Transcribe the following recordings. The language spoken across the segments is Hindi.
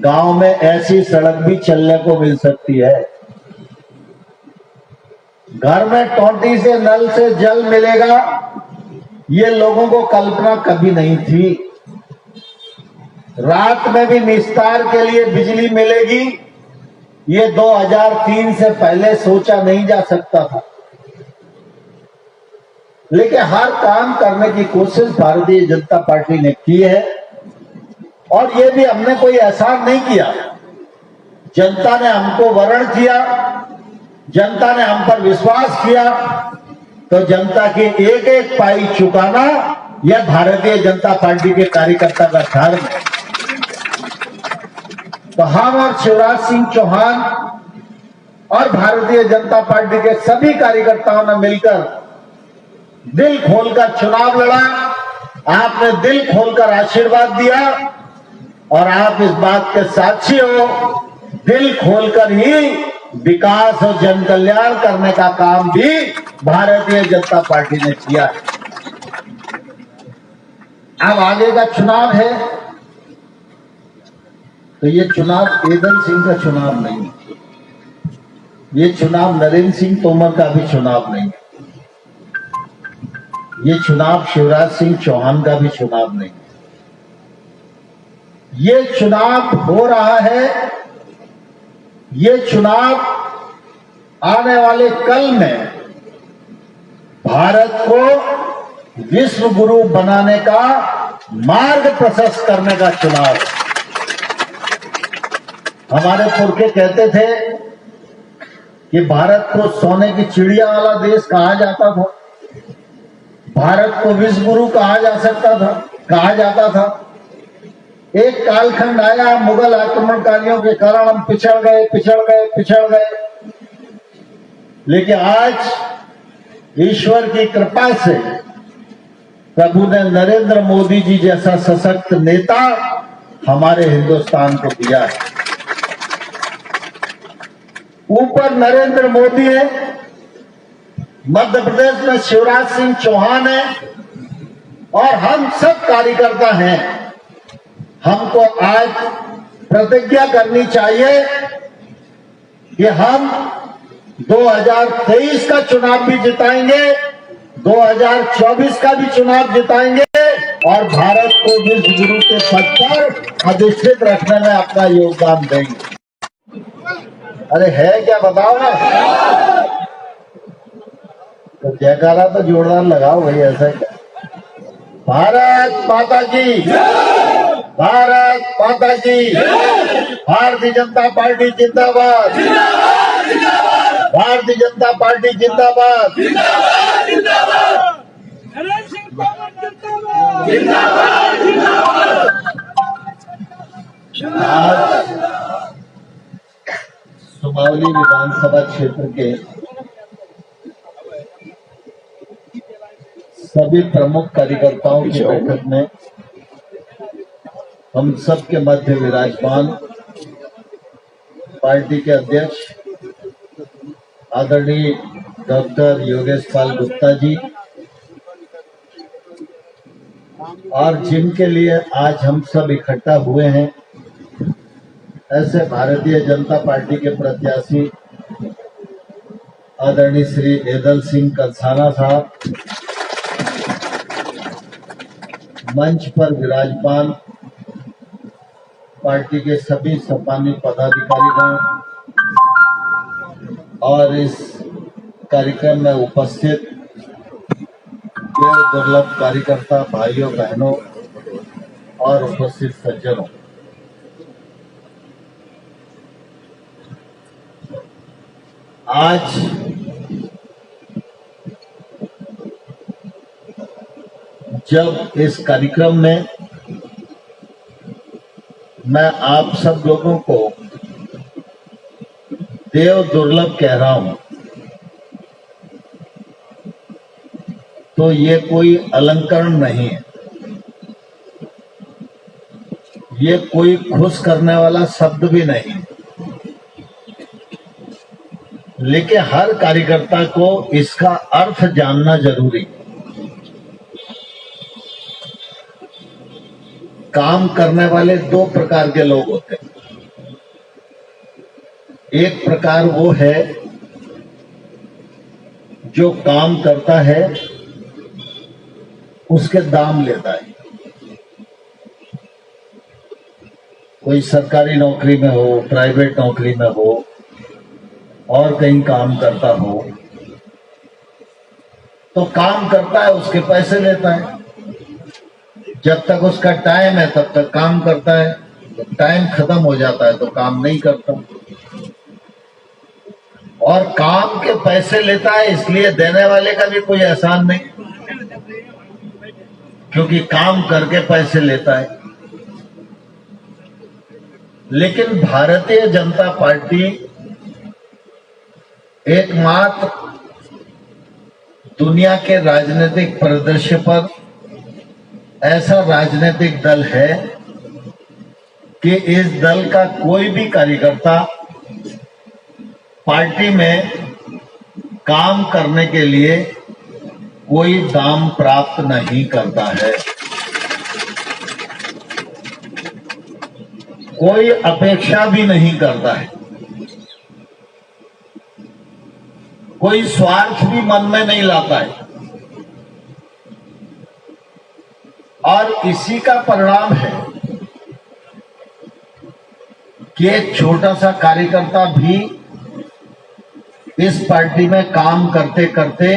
गांव में ऐसी सड़क भी चलने को मिल सकती है। घर में टोंटी से नल से जल मिलेगा, ये लोगों को कल्पना कभी नहीं थी। रात में भी निस्तार के लिए बिजली मिलेगी, ये 2003 से पहले सोचा नहीं जा सकता था। लेकिन हर काम करने की कोशिश भारतीय जनता पार्टी ने की है, और ये भी हमने कोई एहसान नहीं किया। जनता ने हमको वरण किया, जनता ने हम पर विश्वास किया, तो जनता की एक एक पाई चुकाना यह भारतीय जनता पार्टी के कार्यकर्ता का धर्म है। तो हम और शिवराज सिंह चौहान और भारतीय जनता पार्टी के सभी कार्यकर्ताओं ने मिलकर दिल खोलकर चुनाव लड़ा। आपने दिल खोलकर आशीर्वाद दिया, और आप इस बात के साक्षी हो, दिल खोलकर ही विकास और जन कल्याण करने का काम भी भारतीय जनता पार्टी ने किया है। अब आगे का चुनाव है, तो ये चुनाव एदल सिंह का चुनाव नहीं है, ये चुनाव नरेंद्र सिंह तोमर का भी चुनाव नहीं है, ये चुनाव शिवराज सिंह चौहान का भी चुनाव नहीं है। ये चुनाव हो रहा है, ये चुनाव आने वाले कल में भारत को विश्व गुरु बनाने का मार्ग प्रशस्त करने का चुनाव है। हमारे पुरखे कहते थे कि भारत को सोने की चिड़िया वाला देश कहा जाता था, भारत को विश्व गुरु कहा जाता था। एक कालखंड आया, मुगल आक्रमणकारियों के कारण हम पिछड़ गए। लेकिन आज ईश्वर की कृपा से प्रभु ने नरेंद्र मोदी जी जैसा सशक्त नेता हमारे हिंदुस्तान को दिया है। ऊपर नरेंद्र मोदी है, मध्य प्रदेश में शिवराज सिंह चौहान है, और हम सब कार्यकर्ता हैं। हमको आज प्रतिज्ञा करनी चाहिए कि हम 2023 का चुनाव भी जिताएंगे, 2024 का भी चुनाव जिताएंगे, और भारत को विश्व गुरु के पद पर अधिष्ठित रखने में अपना योगदान देंगे। अरे है क्या, बताओ ना। तो जयकारा तो जोरदार लगाओ भाई, ऐसा क्या। भारत माता की, भारत माता की, भारतीय जनता पार्टी जिंदाबाद, भारतीय जनता पार्टी जिंदाबाद, आज सुमावली विधानसभा क्षेत्र के सभी प्रमुख कार्यकर्ताओं की बैठक में हम सबके मध्य विराजमान पार्टी के अध्यक्ष आदरणीय डॉक्टर योगेश पाल गुप्ता जी, और जिनके लिए आज हम सब इकट्ठा हुए हैं, ऐसे भारतीय जनता पार्टी के प्रत्याशी आदरणीय श्री एदल सिंह कलसाना साहब, मंच पर विराजमान पार्टी के सभी सम्मानित पदाधिकारीगण और इस कार्यक्रम में उपस्थित देव दुर्लभ कार्यकर्ता भाइयों बहनों और उपस्थित सज्जनों, आज जब इस कार्यक्रम में मैं आप सब लोगों को देव दुर्लभ कह रहा हूं, तो ये कोई अलंकरण नहीं है, ये कोई खुश करने वाला शब्द भी नहीं, लेकिन हर कार्यकर्ता को इसका अर्थ जानना जरूरी है। काम करने वाले दो प्रकार के लोग होते हैं, एक प्रकार वो है जो काम करता है उसके दाम लेता है। कोई सरकारी नौकरी में हो, प्राइवेट नौकरी में हो और कहीं काम करता हो, तो काम करता है, उसके पैसे लेता है। जब तक उसका टाइम है तब तक काम करता है, जब टाइम खत्म हो जाता है तो काम नहीं करता। और काम के पैसे लेता है, इसलिए देने वाले का भी कोई एहसान नहीं, क्योंकि काम करके पैसे लेता है। लेकिन भारतीय जनता पार्टी एकमात्र दुनिया के राजनीतिक परिदृश्य पर ऐसा राजनीतिक दल है कि इस दल का कोई भी कार्यकर्ता पार्टी में काम करने के लिए कोई दाम प्राप्त नहीं करता है, कोई अपेक्षा भी नहीं करता है, कोई स्वार्थ भी मन में नहीं लाता है। और इसी का परिणाम है कि एक छोटा सा कार्यकर्ता भी इस पार्टी में काम करते करते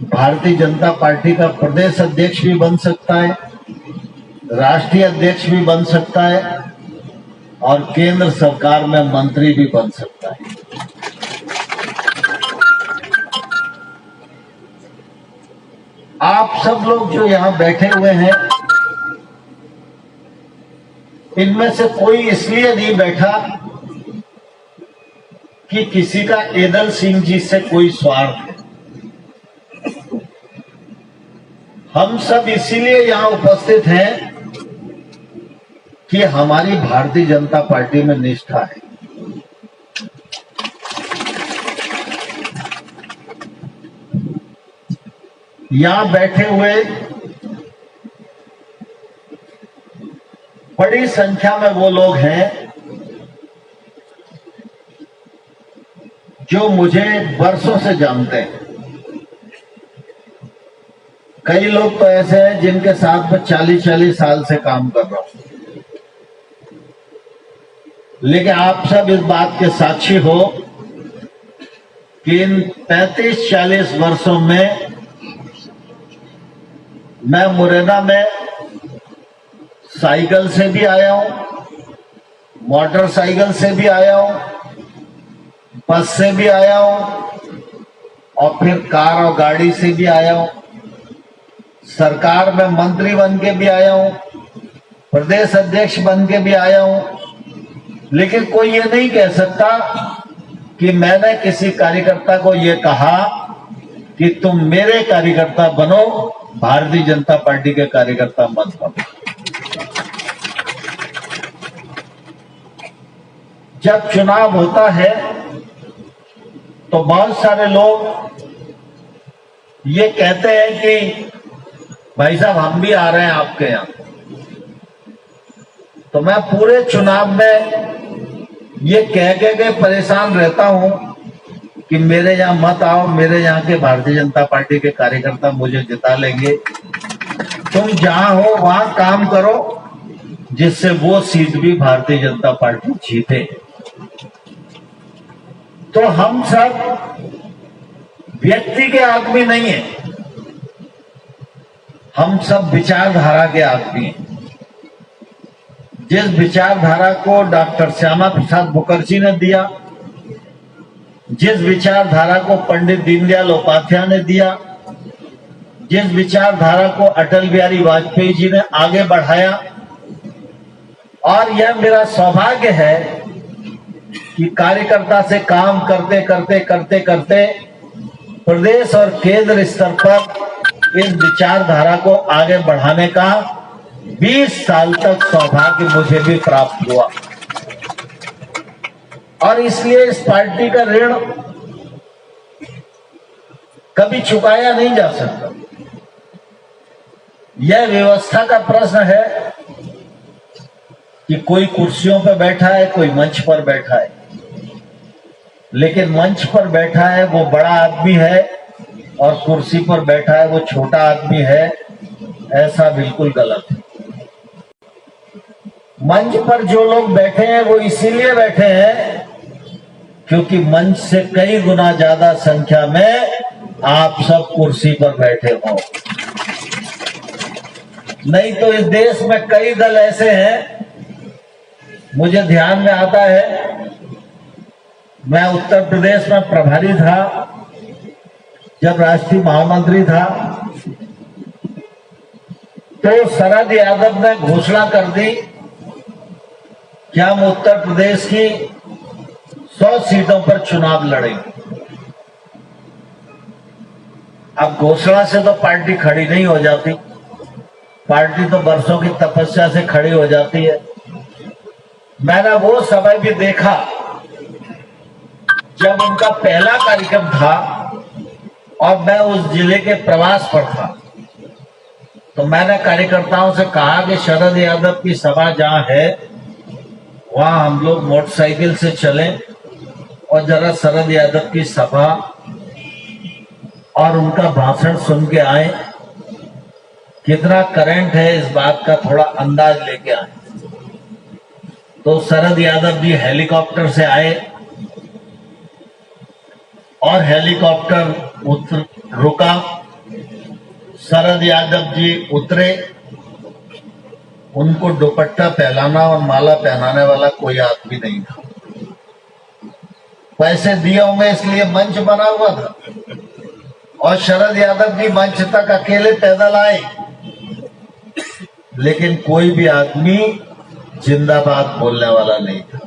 भारतीय जनता पार्टी का प्रदेश अध्यक्ष भी बन सकता है, राष्ट्रीय अध्यक्ष भी बन सकता है और केंद्र सरकार में मंत्री भी बन सकता है। आप सब लोग जो यहां बैठे हुए हैं, इनमें से कोई इसलिए नहीं बैठा कि किसी का एदल सिंह जी से कोई स्वार्थ है। हम सब इसीलिए यहां उपस्थित हैं कि हमारी भारतीय जनता पार्टी में निष्ठा है। यहां बैठे हुए बड़ी संख्या में वो लोग हैं जो मुझे वर्षों से जानते हैं। कई लोग तो ऐसे हैं जिनके साथ मैं 40-40 साल से काम कर रहा हूं। लेकिन आप सब इस बात के साक्षी हो कि इन 35-40 वर्षों में मैं मुरैना में साइकिल से भी आया हूं, मोटरसाइकिल से भी आया हूं, बस से भी आया हूं और फिर कार और गाड़ी से भी आया हूं। सरकार में मंत्री बन के भी आया हूं, प्रदेश अध्यक्ष बन के भी आया हूं। लेकिन कोई ये नहीं कह सकता कि मैंने किसी कार्यकर्ता को ये कहा कि तुम मेरे कार्यकर्ता बनो, भारतीय जनता पार्टी के कार्यकर्ता मत बनो। जब चुनाव होता है तो बहुत सारे लोग ये कहते हैं कि भाई साहब हम भी आ रहे हैं आपके यहां। तो मैं पूरे चुनाव में ये कह के परेशान रहता हूं कि मेरे यहां मत आओ, मेरे यहां के भारतीय जनता पार्टी के कार्यकर्ता मुझे जिता लेंगे। तुम जहां हो वहां काम करो जिससे वो सीट भी भारतीय जनता पार्टी जीते। तो हम सब व्यक्ति के आदमी नहीं है, हम सब विचारधारा के आदमी हैं। जिस विचारधारा को डॉक्टर श्यामा प्रसाद मुखर्जी ने दिया, जिस विचारधारा को पंडित दीनदयाल उपाध्याय ने दिया, जिस विचारधारा को अटल बिहारी वाजपेयी जी ने आगे बढ़ाया, और यह मेरा सौभाग्य है कि कार्यकर्ता से काम करते करते करते करते प्रदेश और केंद्र स्तर पर इस विचारधारा को आगे बढ़ाने का 20 साल तक सौभाग्य मुझे भी प्राप्त हुआ। और इसलिए इस पार्टी का ऋण कभी चुकाया नहीं जा सकता। यह व्यवस्था का प्रश्न है कि कोई कुर्सियों पर बैठा है, कोई मंच पर बैठा है, लेकिन मंच पर बैठा है वो बड़ा आदमी है और कुर्सी पर बैठा है वो छोटा आदमी है, ऐसा बिल्कुल गलत है। मंच पर जो लोग बैठे हैं वो इसीलिए बैठे हैं क्योंकि मंच से कई गुना ज्यादा संख्या में आप सब कुर्सी पर बैठे हो। नहीं तो इस देश में कई दल ऐसे हैं, मुझे ध्यान में आता है, मैं उत्तर प्रदेश में प्रभारी था, जब राष्ट्रीय महामंत्री था, तो शरद यादव ने घोषणा कर दी कि हम उत्तर प्रदेश की 100 सीटों पर चुनाव लड़ेंगे। अब घोषणा से तो पार्टी खड़ी नहीं हो जाती, पार्टी तो वर्षों की तपस्या से खड़ी हो जाती है। मैंने वो समय भी देखा जब उनका पहला कार्यक्रम था और मैं उस जिले के प्रवास पर था, तो मैंने कार्यकर्ताओं से कहा कि शरद यादव की सभा जहां है वहां हम लोग मोटरसाइकिल से चलें और जरा शरद यादव की सभा और उनका भाषण सुन के आए, कितना करंट है इस बात का थोड़ा अंदाज लेके आए। तो शरद यादव जी हेलीकॉप्टर से आए और हेलीकॉप्टर रुका, शरद यादव जी उतरे, उनको दुपट्टा पहनाना और माला पहनाने वाला कोई आदमी नहीं था। पैसे दिए होंगे इसलिए मंच बना हुआ था और शरद यादव जी मंच तक अकेले पैदल आए, लेकिन कोई भी आदमी जिंदाबाद बोलने वाला नहीं था।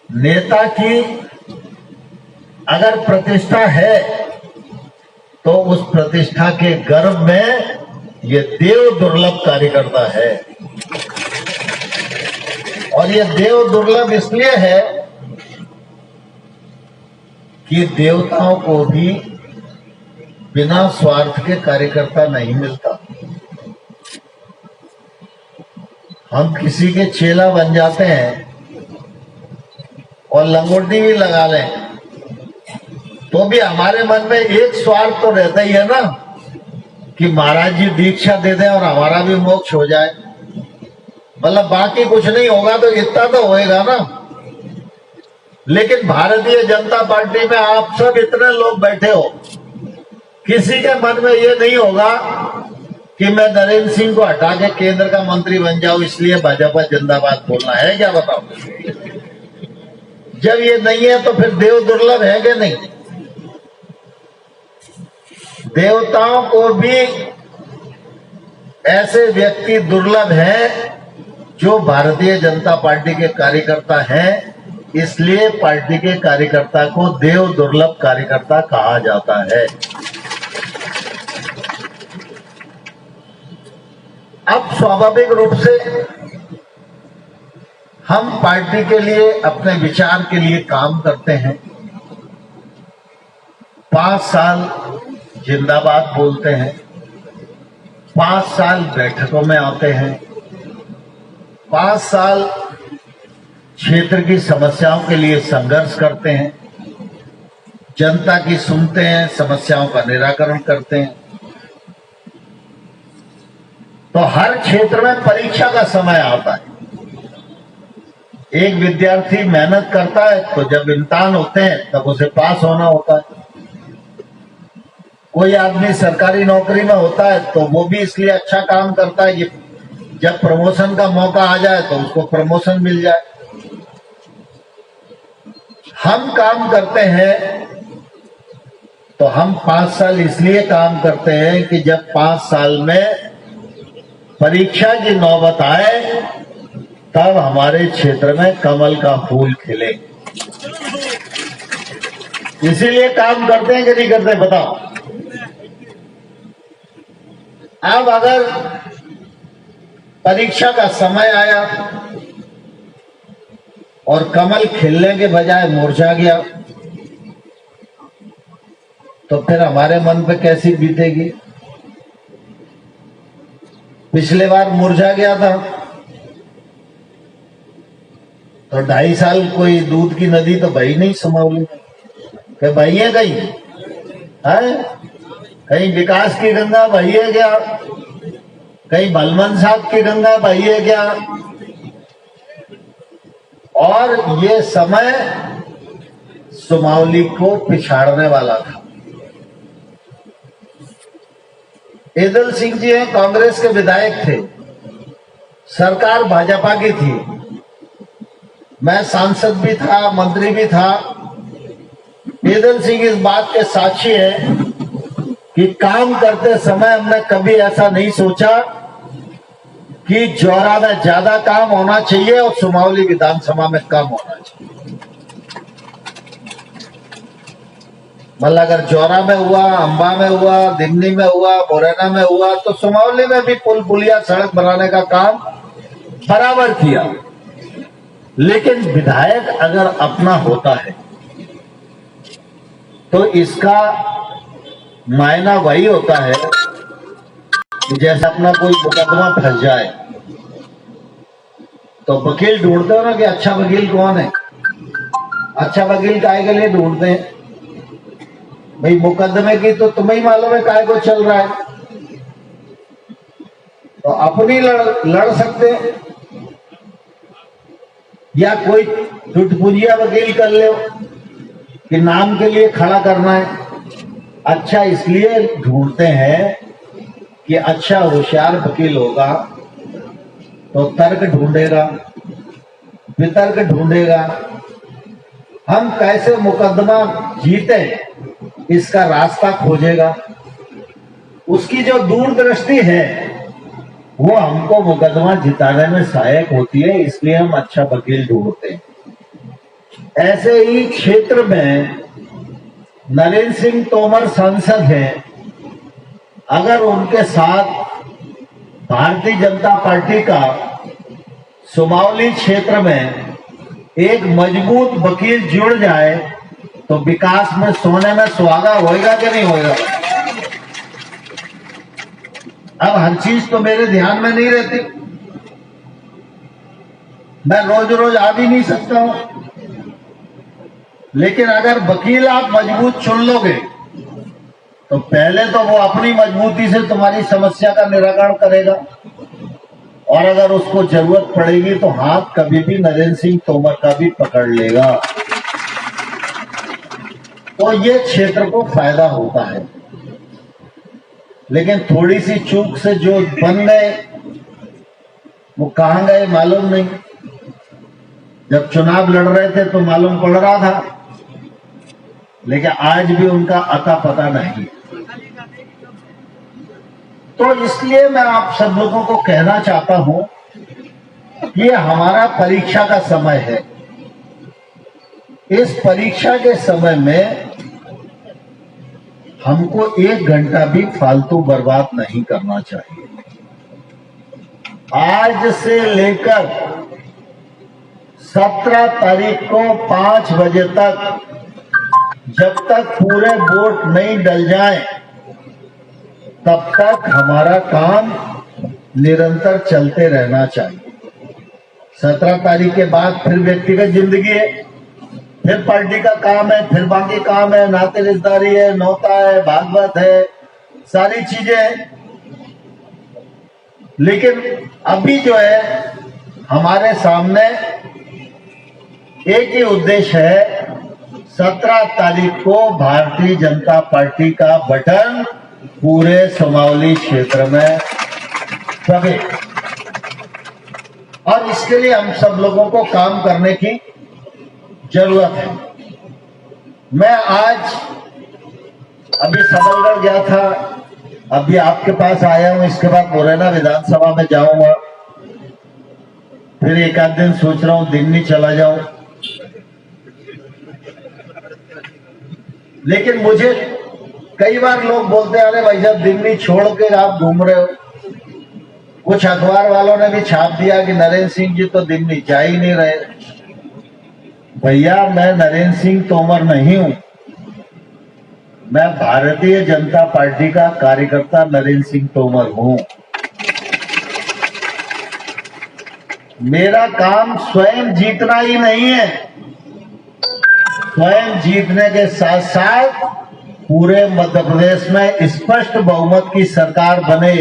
नेता की अगर प्रतिष्ठा है तो उस प्रतिष्ठा के गर्भ में ये देव दुर्लभ कार्यकर्ता है, और ये देव दुर्लभ इसलिए है कि देवताओं को भी बिना स्वार्थ के कार्यकर्ता नहीं मिलता। हम किसी के चेला बन जाते हैं और लंगोटी भी लगा लें तो भी हमारे मन में एक स्वार्थ तो रहता ही है ना कि महाराज जी दीक्षा दे दें और हमारा भी मोक्ष हो जाए। मतलब बाकी कुछ नहीं होगा तो इतना तो होएगा ना। लेकिन भारतीय जनता पार्टी में आप सब इतने लोग बैठे हो, किसी के मन में ये नहीं होगा कि मैं नरेंद्र सिंह को हटा के केंद्र का मंत्री बन जाऊं इसलिए भाजपा जिंदाबाद बोलना है, क्या बताओ? जब ये नहीं है तो फिर देव दुर्लभ है कि नहीं? देवताओं को भी ऐसे व्यक्ति दुर्लभ हैं जो भारतीय जनता पार्टी के कार्यकर्ता हैं, इसलिए पार्टी के कार्यकर्ता को देव दुर्लभ कार्यकर्ता कहा जाता है। अब स्वाभाविक रूप से हम पार्टी के लिए, अपने विचार के लिए काम करते हैं। 5 साल जिंदाबाद बोलते हैं, 5 साल बैठकों में आते हैं, 5 साल क्षेत्र की समस्याओं के लिए संघर्ष करते हैं, जनता की सुनते हैं, समस्याओं का निराकरण करते हैं। तो हर क्षेत्र में परीक्षा का समय आता है। एक विद्यार्थी मेहनत करता है तो जब इम्तिहान होते हैं तब उसे पास होना होता है। कोई आदमी सरकारी नौकरी में होता है तो वो भी इसलिए अच्छा काम करता है कि जब प्रमोशन का मौका आ जाए तो उसको प्रमोशन मिल जाए। हम काम करते हैं तो हम 5 साल इसलिए काम करते हैं कि जब 5 साल में परीक्षा की नौबत आए तब हमारे क्षेत्र में कमल का फूल खिले। इसीलिए काम करते हैं कि नहीं करते, बताओ? अब अगर परीक्षा का समय आया और कमल खिलने के बजाय मुरझा गया तो फिर हमारे मन पे कैसी बीतेगी? पिछले बार मुरझा गया था तो 2.5 साल कोई दूध की नदी तो बही नहीं सुमावली, बही है कहीं है? कहीं विकास की गंगा बही है क्या? कहीं बलमन साहब की गंगा बही है क्या? और ये समय सुमावली को पिछाड़ने वाला था। ईदल सिंह जी हैं, कांग्रेस के विधायक थे, सरकार भाजपा की थी, मैं सांसद भी था, मंत्री भी था। ईदल सिंह इस बात के साक्षी है कि काम करते समय हमने कभी ऐसा नहीं सोचा कि जौरा में ज्यादा काम होना चाहिए और सुमावली विधानसभा में कम होना चाहिए। मतलब अगर जौरा में हुआ, अंबा में हुआ, दिमनी में हुआ, मुरैना में हुआ, तो सुमावली में भी पुल पुलिया सड़क बनाने का काम बराबर किया। लेकिन विधायक अगर अपना होता है तो इसका मायना वही होता है कि जैसे अपना कोई मुकदमा फंस जाए तो वकील ढूंढते हो ना कि अच्छा वकील कौन है। अच्छा वकील काहे के लिए ढूंढते हैं भाई? मुकदमे की तो तुम्हें ही मालूम है काहे को चल रहा है, तो अपनी लड़ सकते हैं या कोई टुटपुजिया वकील कर ले कि नाम के लिए खड़ा करना है। अच्छा इसलिए ढूंढते हैं कि अच्छा होशियार वकील होगा तो तर्क ढूंढेगा, वितर्क ढूंढेगा, हम कैसे मुकदमा जीते इसका रास्ता खोजेगा। उसकी जो दूरदृष्टि है वो हमको मुकदमा जिताने में सहायक होती है, इसलिए हम अच्छा वकील ढूंढते हैं। ऐसे ही क्षेत्र में नरेंद्र सिंह तोमर सांसद हैं, अगर उनके साथ भारतीय जनता पार्टी का सुमावली क्षेत्र में एक मजबूत वकील जुड़ जाए तो विकास में सोने में सुहागा होएगा कि नहीं होएगा? अब हर चीज तो मेरे ध्यान में नहीं रहती, मैं रोज रोज आ भी नहीं सकता हूं, लेकिन अगर वकील आप मजबूत चुन लोगे तो पहले तो वो अपनी मजबूती से तुम्हारी समस्या का निराकरण करेगा और अगर उसको जरूरत पड़ेगी तो हाथ कभी भी नरेंद्र सिंह तोमर का भी पकड़ लेगा। तो ये क्षेत्र को फायदा होता है। लेकिन थोड़ी सी चूक से जो बन गए वो कहां गए मालूम नहीं। जब चुनाव लड़ रहे थे तो मालूम पड़ रहा था, लेकिन आज भी उनका अता पता नहीं। तो इसलिए मैं आप सब लोगों को कहना चाहता हूं कि ये हमारा परीक्षा का समय है। इस परीक्षा के समय में हमको 1 घंटा भी फालतू बर्बाद नहीं करना चाहिए। आज से लेकर 17 तारीख को 5 बजे तक, जब तक पूरे वोट नहीं डल जाए तब तक हमारा काम निरंतर चलते रहना चाहिए। 17 तारीख के बाद फिर व्यक्तिगत जिंदगी है, फिर पार्टी का काम है, फिर बाकी काम है, नाते रिश्तेदारी है, नौता है, भागवत है, सारी चीजें हैं। लेकिन अभी जो है हमारे सामने एक ही उद्देश्य है, 17 तारीख को भारतीय जनता पार्टी का बटन पूरे सुमावली क्षेत्र में दबे और इसके लिए हम सब लोगों को काम करने की जरूरत है। मैं आज अभी सबलगढ़ गया था, अभी आपके पास आया हूं, इसके बाद मुरैना विधानसभा में जाऊंगा, फिर एक आध दिन सोच रहा हूं दिमनी चला जाऊं। लेकिन मुझे कई बार लोग बोलते हैं, अरे भाई साहब दिल्ली छोड़ के आप घूम रहे हो। कुछ अखबार वालों ने भी छाप दिया कि नरेंद्र सिंह जी तो दिल्ली जा ही नहीं रहे। भैया मैं नरेंद्र सिंह तोमर नहीं हूं, मैं भारतीय जनता पार्टी का कार्यकर्ता नरेंद्र सिंह तोमर हूं। मेरा काम स्वयं जीतना ही नहीं है, स्वयं जीतने के साथ साथ पूरे मध्य प्रदेश में स्पष्ट बहुमत की सरकार बने,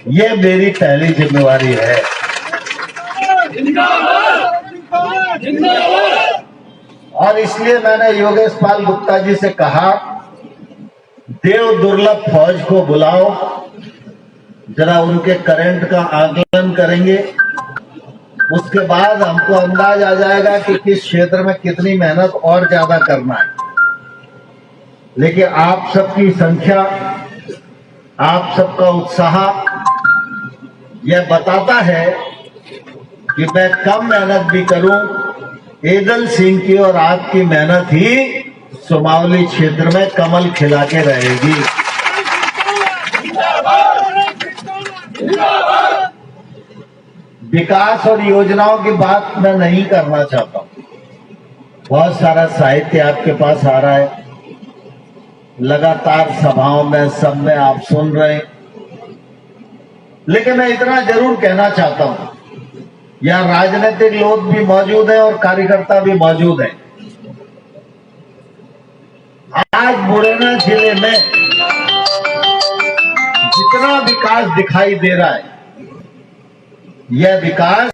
ये मेरी पहली जिम्मेवारी है। और इसलिए मैंने योगेश पाल गुप्ता जी से कहा, देव दुर्लभ फौज को बुलाओ, जरा उनके करंट का आकलन करेंगे, उसके बाद हमको अंदाज आ जाएगा कि किस क्षेत्र में कितनी मेहनत और ज्यादा करना है। लेकिन आप सबकी संख्या, आप सबका उत्साह यह बताता है कि मैं कम मेहनत भी करूं, एदल सिंह की और आपकी मेहनत ही सुमावली क्षेत्र में कमल खिला के रहेगी। विकास और योजनाओं की बात मैं नहीं करना चाहता हूं। बहुत सारा साहित्य आपके पास आ रहा है, लगातार सभाओं में सब में आप सुन रहे हैं, लेकिन मैं इतना जरूर कहना चाहता हूं, यहां राजनीतिक लोग भी मौजूद हैं और कार्यकर्ता भी मौजूद हैं। आज मुरैना जिले में जितना विकास दिखाई दे रहा है, यह विकास